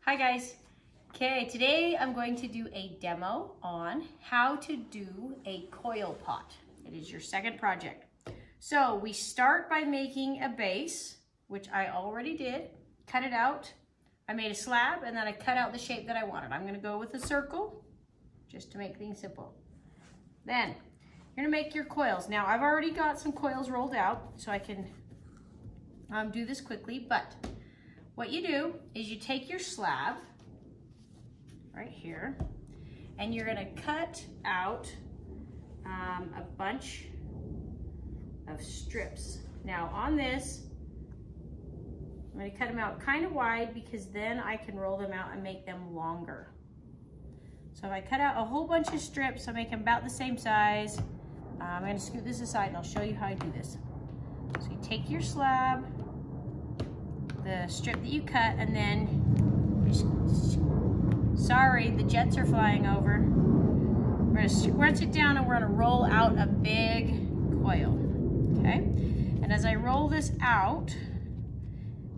Hi guys. Okay, today I'm going to do a demo on how to do a coil pot. It is your second project. So we start by making a base, which I already did. Cut it out. I made a slab and then I cut out the shape that I wanted. I'm going to go with a circle just to make things simple. Then you're going to make your coils. Now I've already got some coils rolled out so I can do this quickly, but what you do is you take your slab right here and you're going to cut out a bunch of strips. Now on this, I'm going to cut them out kind of wide because then I can roll them out and make them longer. So if I cut out a whole bunch of strips, I make them about the same size. I'm going to scoot this aside and I'll show you how I do this. So you take your slab, the strip that you cut, and then, sorry, the jets are flying over. We're going to scrunch it down and we're going to roll out a big coil, okay? And as I roll this out,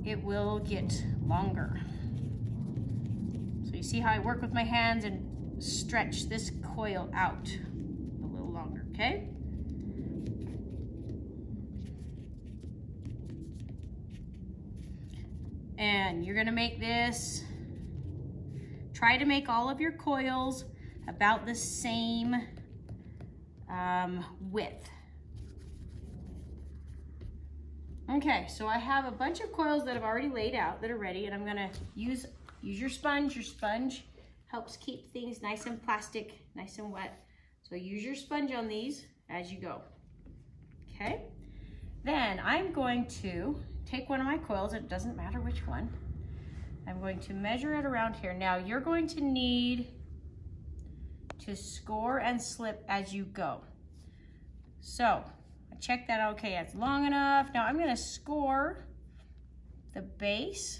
it will get longer. So you see how I work with my hands and stretch this coil out a little longer, okay? And you're gonna make this, try to make all of your coils about the same width. Okay, so I have a bunch of coils that I've already laid out that are ready, and I'm gonna use your sponge. Your sponge helps keep things nice and plastic, nice and wet. So use your sponge on these as you go, okay? Then I'm going to take one of my coils, it doesn't matter which one. I'm going to measure it around here. Now you're going to need to score and slip as you go. So I check that, okay, it's long enough. Now I'm gonna score the base.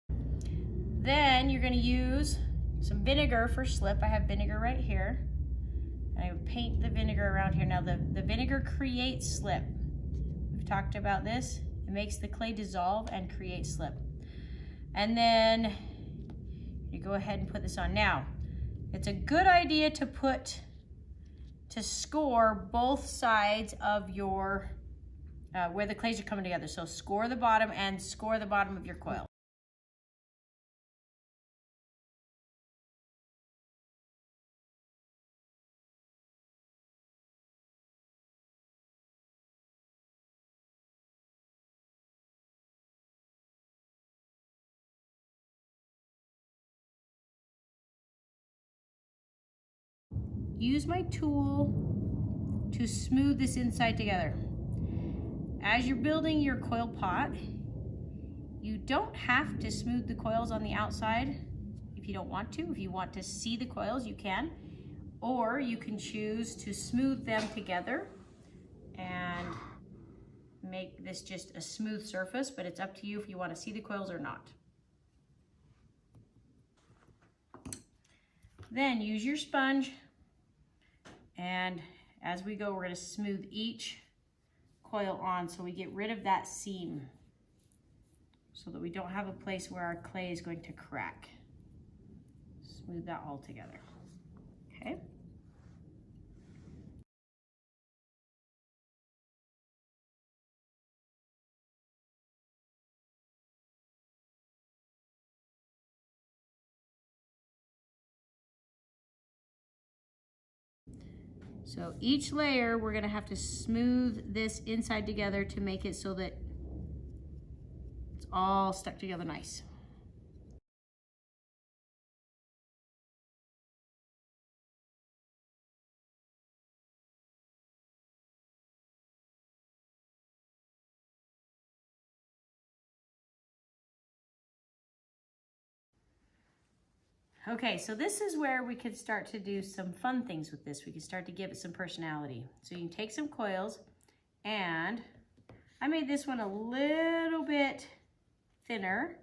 Then you're gonna use some vinegar for slip. I have vinegar right here. I paint the vinegar around here. Now the vinegar creates slip. We've talked about this. It makes the clay dissolve and create slip. And then you go ahead and put this on. Now, it's a good idea to score both sides of your, where the clays are coming together. So score the bottom and score the bottom of your coil. Use my tool to smooth this inside together. As you're building your coil pot, you don't have to smooth the coils on the outside if you don't want to. If you want to see the coils, you can. Or you can choose to smooth them together and make this just a smooth surface, but it's up to you if you want to see the coils or not. Then use your sponge. And as we go, we're going to smooth each coil on so we get rid of that seam so that we don't have a place where our clay is going to crack. Smooth that all together, okay? So each layer, we're gonna have to smooth this inside together to make it so that it's all stuck together nice. Okay, so this is where we could start to do some fun things with this. We could start to give it some personality. So you can take some coils, and I made this one a little bit thinner,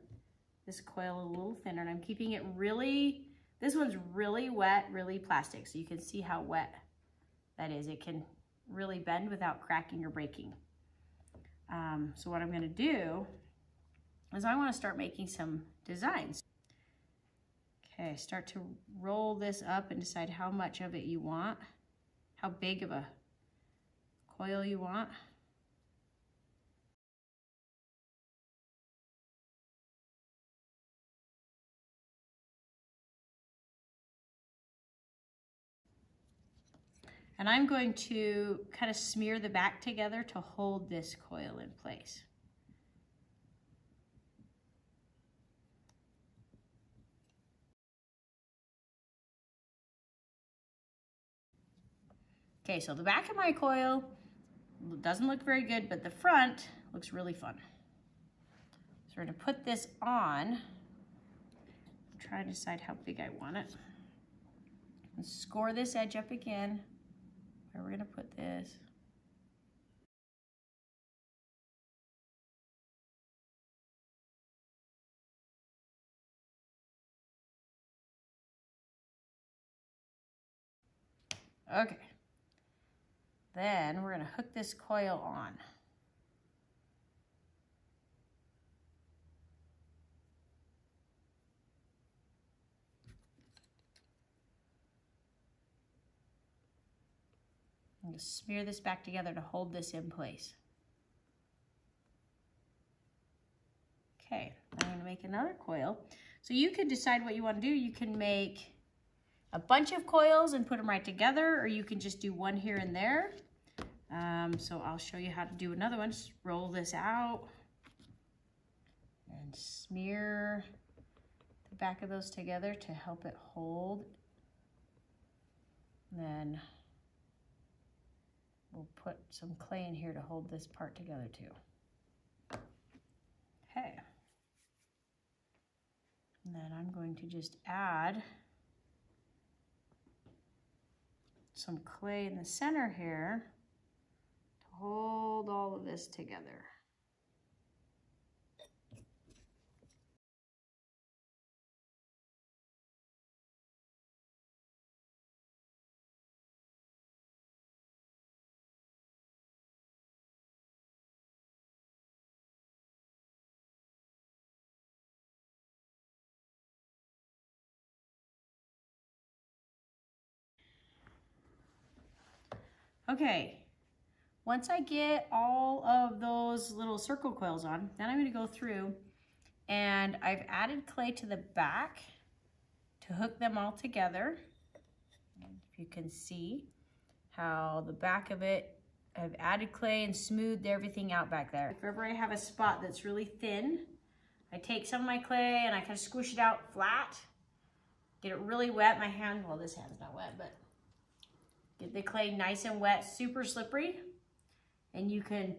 this coil a little thinner, and I'm keeping it really, this one's really wet, really plastic, so you can see how wet that is. It can really bend without cracking or breaking. So what I'm gonna do is I want to start making some designs. Okay, start to roll this up and decide how much of it you want, how big of a coil you want. And I'm going to kind of smear the back together to hold this coil in place. Okay, so the back of my coil doesn't look very good, but the front looks really fun. So we're gonna put this on. Try to decide how big I want it. And score this edge up again. Where we're gonna put this. Okay. Then we're gonna hook this coil on. I'm gonna smear this back together to hold this in place. Okay, I'm gonna make another coil. So you can decide what you wanna do. You can make a bunch of coils and put them right together, or you can just do one here and there. So I'll show you how to do another one. Just roll this out and smear the back of those together to help it hold. And then we'll put some clay in here to hold this part together too. Okay. And then I'm going to just add some clay in the center here to hold all of this together. Okay, once I get all of those little circle coils on, then I'm going to go through and I've added clay to the back to hook them all together. If you can see how the back of it, I've added clay and smoothed everything out back there. If ever I have a spot that's really thin, I take some of my clay and I kind of squish it out flat, get it really wet. My hand, well, this hand's not wet, but get the clay nice and wet, super slippery, and you can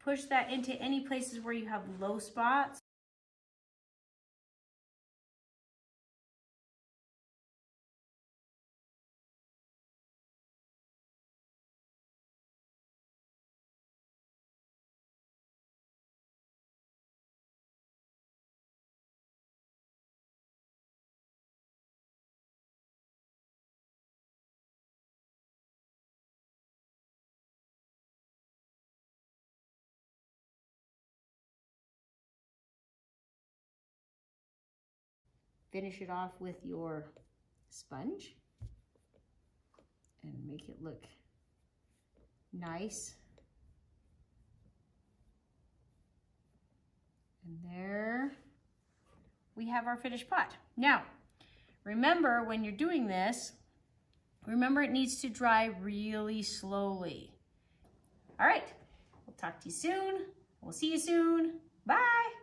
push that into any places where you have low spots. Finish it off with your sponge and make it look nice. And there we have our finished pot. Now, remember when you're doing this, remember it needs to dry really slowly. All right, we'll talk to you soon. We'll see you soon. Bye.